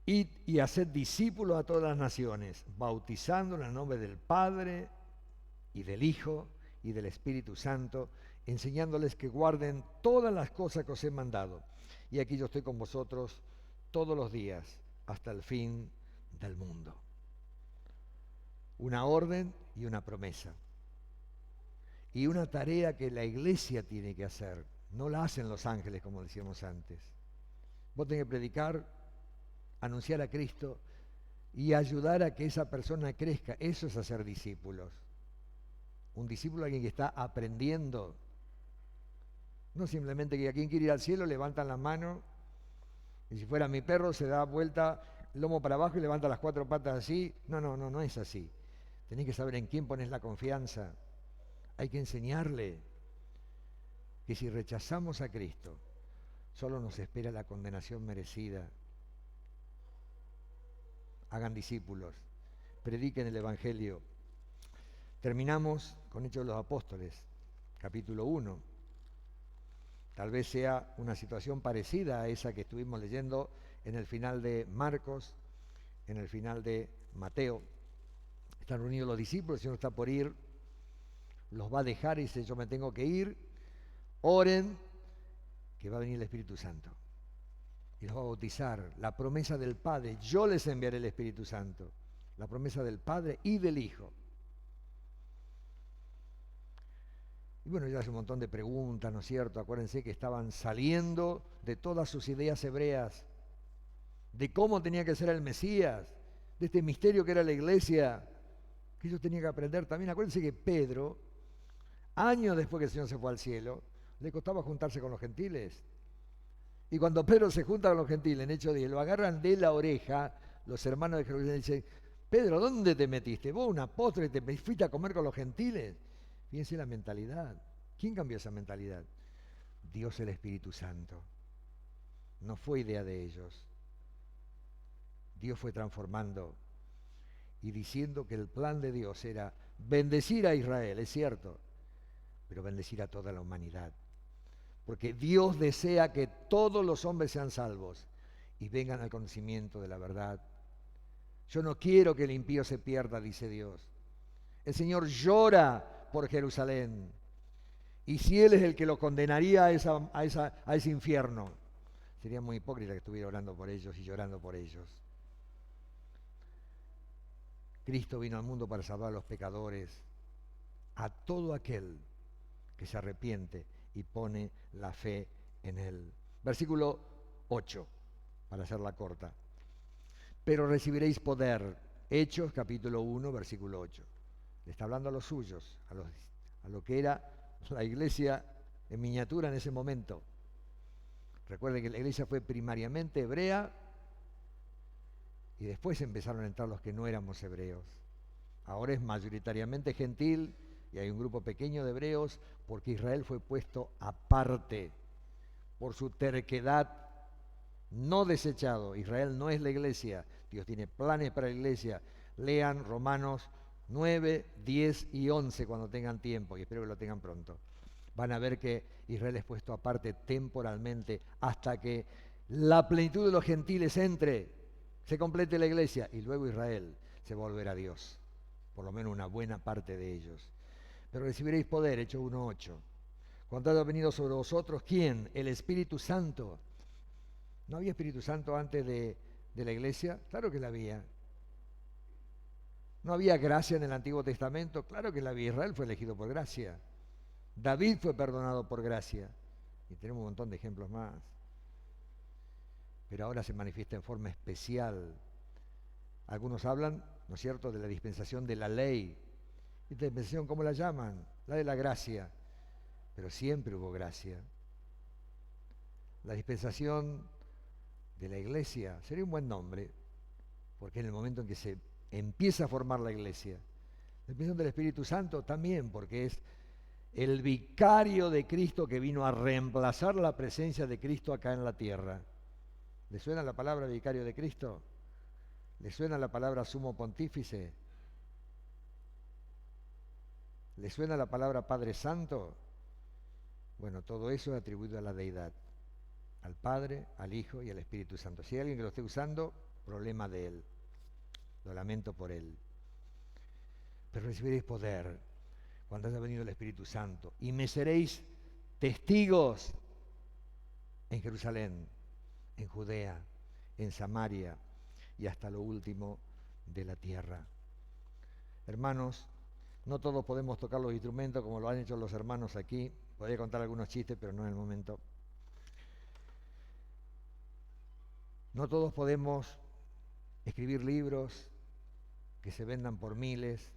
Id y haced discípulos a todas las naciones, bautizándolos en el nombre del Padre y del Hijo y del Espíritu Santo, enseñándoles que guarden todas las cosas que os he mandado. Y aquí yo estoy con vosotros todos los días hasta el fin del mundo. Una orden y una promesa. Y una tarea que la iglesia tiene que hacer. No la hacen los ángeles, como decíamos antes. Vos tenés que predicar, anunciar a Cristo y ayudar a que esa persona crezca. Eso es hacer discípulos. Un discípulo es alguien que está aprendiendo. No simplemente que a quien quiere ir al cielo levantan la mano y si fuera mi perro se da vuelta lomo para abajo y levanta las 4 patas así. No es así. Tenés que saber en quién pones la confianza. Hay que enseñarle que si rechazamos a Cristo, solo nos espera la condenación merecida. Hagan discípulos, prediquen el Evangelio. Terminamos con Hechos de los Apóstoles, capítulo 1. Tal vez sea una situación parecida a esa que estuvimos leyendo en el final de Marcos, en el final de Mateo. Están reunidos los discípulos, el Señor está por ir, los va a dejar y dice, yo me tengo que ir, oren, que va a venir el Espíritu Santo. Y los va a bautizar. La promesa del Padre, yo les enviaré el Espíritu Santo. La promesa del Padre y del Hijo. Y bueno, ya hace un montón de preguntas, ¿no es cierto? Acuérdense que estaban saliendo de todas sus ideas hebreas, de cómo tenía que ser el Mesías, de este misterio que era la iglesia, que ellos tenían que aprender también. Acuérdense que Pedro, años después que el Señor se fue al cielo, le costaba juntarse con los gentiles. Y cuando Pedro se junta con los gentiles, en Hechos 10, lo agarran de la oreja los hermanos de Jerusalén y dicen, Pedro, ¿dónde te metiste? Vos un apóstol y te fuiste a comer con los gentiles. Fíjense la mentalidad. ¿Quién cambió esa mentalidad? Dios el Espíritu Santo. No fue idea de ellos. Dios fue transformando y diciendo que el plan de Dios era bendecir a Israel, es cierto, pero bendecir a toda la humanidad. Porque Dios desea que todos los hombres sean salvos y vengan al conocimiento de la verdad. Yo no quiero que el impío se pierda, dice Dios. El Señor llora por Jerusalén. Y si Él es el que lo condenaría a ese infierno, sería muy hipócrita que estuviera orando por ellos y llorando por ellos. Cristo vino al mundo para salvar a los pecadores, a todo aquel que se arrepiente y pone la fe en Él. Versículo 8, para hacerla corta. Pero recibiréis poder. Hechos, capítulo 1, versículo 8. Le está hablando a los suyos, a lo que era la iglesia en miniatura en ese momento. Recuerden que la iglesia fue primariamente hebrea y después empezaron a entrar los que no éramos hebreos. Ahora es mayoritariamente gentil y hay un grupo pequeño de hebreos porque Israel fue puesto aparte por su terquedad, no desechado. Israel no es la iglesia, Dios tiene planes para la iglesia. Lean Romanos 9, 10 y 11 cuando tengan tiempo, y espero que lo tengan pronto. Van a ver que Israel es puesto aparte temporalmente hasta que la plenitud de los gentiles entre, se complete la iglesia, y luego Israel se volverá a Dios, por lo menos una buena parte de ellos. Pero recibiréis poder, Hechos 1:8. Cuando haya venido sobre vosotros, ¿quién? El Espíritu Santo. ¿No había Espíritu Santo antes de la iglesia? Claro que la había. ¿No había gracia en el Antiguo Testamento? Claro que la había. Israel fue elegido por gracia. David fue perdonado por gracia. Y tenemos un montón de ejemplos más. Pero ahora se manifiesta en forma especial. Algunos hablan, ¿no es cierto?, de la dispensación de la ley. ¿Esta dispensación cómo la llaman? La de la gracia. Pero siempre hubo gracia. La dispensación de la iglesia sería un buen nombre, porque en el momento en que se empieza a formar la iglesia. La dispensación del Espíritu Santo también, porque es el vicario de Cristo que vino a reemplazar la presencia de Cristo acá en la tierra. ¿Le suena la palabra vicario de Cristo? ¿Le suena la palabra sumo pontífice? ¿Le suena la palabra Padre Santo? Bueno, todo eso es atribuido a la deidad, al Padre, al Hijo y al Espíritu Santo. Si hay alguien que lo esté usando, problema de él. Lo lamento por él. Pero recibiréis poder cuando haya venido el Espíritu Santo y me seréis testigos en Jerusalén, en Judea, en Samaria y hasta lo último de la tierra. Hermanos, no todos podemos tocar los instrumentos como lo han hecho los hermanos aquí. Podría contar algunos chistes, pero no en el momento. No todos podemos escribir libros que se vendan por miles.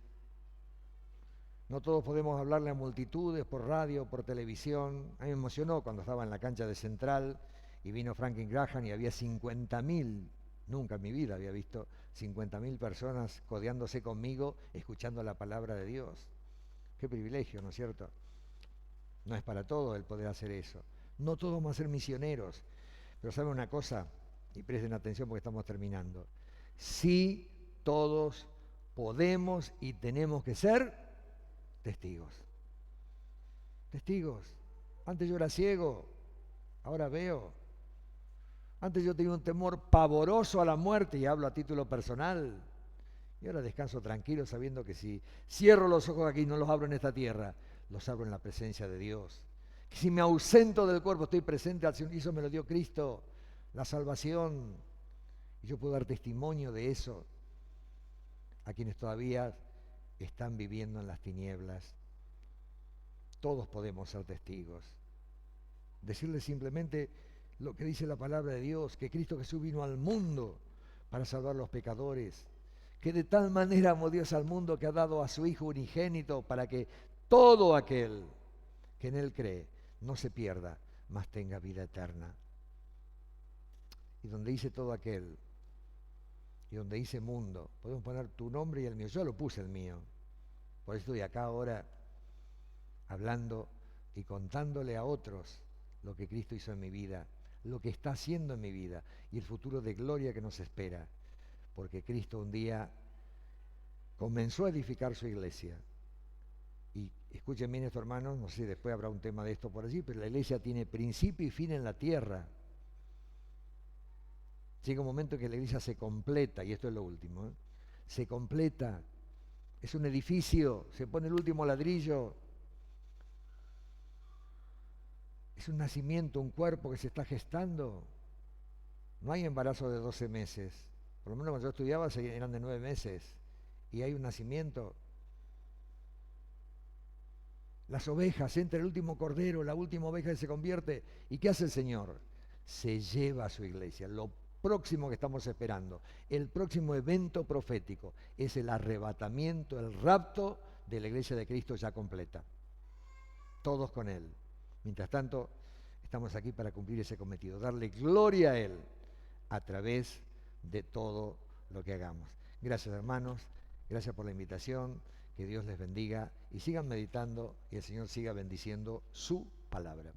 No todos podemos hablarle a multitudes por radio, por televisión. A mí me emocionó cuando estaba en la cancha de Central y vino Franklin Graham y había 50.000, nunca en mi vida había visto 50.000 personas codeándose conmigo, escuchando la palabra de Dios. Qué privilegio, ¿no es cierto? No es para todos el poder hacer eso. No todos vamos a ser misioneros. Pero ¿saben una cosa? Y presten atención porque estamos terminando. Sí, todos podemos y tenemos que ser testigos. Testigos. Antes yo era ciego, ahora veo. Antes yo tenía un temor pavoroso a la muerte, y hablo a título personal. Y ahora descanso tranquilo sabiendo que si cierro los ojos aquí, no los abro en esta tierra, los abro en la presencia de Dios. Que si me ausento del cuerpo, estoy presente al Señor, y eso me lo dio Cristo, la salvación. Y yo puedo dar testimonio de eso a quienes todavía están viviendo en las tinieblas. Todos podemos ser testigos. Decirles simplemente lo que dice la palabra de Dios, que Cristo Jesús vino al mundo para salvar a los pecadores, que de tal manera amó Dios al mundo que ha dado a su Hijo unigénito para que todo aquel que en Él cree no se pierda, mas tenga vida eterna. Y donde dice todo aquel, y donde dice mundo, podemos poner tu nombre y el mío. Yo lo puse el mío. Por eso estoy acá ahora hablando y contándole a otros lo que Cristo hizo en mi vida, lo que está haciendo en mi vida y el futuro de gloria que nos espera. Porque Cristo un día comenzó a edificar su iglesia. Y escuchen bien esto, hermanos, no sé si después habrá un tema de esto por allí, pero la iglesia tiene principio y fin en la tierra. Llega un momento en que la iglesia se completa, y esto es lo último, se completa. Es un edificio, se pone el último ladrillo. Es un nacimiento, un cuerpo que se está gestando. No hay embarazo de 12 meses. Por lo menos cuando yo estudiaba eran de 9 meses. Y hay un nacimiento. Las ovejas, entra el último cordero, la última oveja que se convierte. ¿Y qué hace el Señor? Se lleva a su iglesia. Lo próximo que estamos esperando, el próximo evento profético, es el arrebatamiento, el rapto de la iglesia de Cristo ya completa. Todos con Él. Mientras tanto, estamos aquí para cumplir ese cometido, darle gloria a Él a través de todo lo que hagamos. Gracias, hermanos, gracias por la invitación, que Dios les bendiga y sigan meditando y el Señor siga bendiciendo su palabra.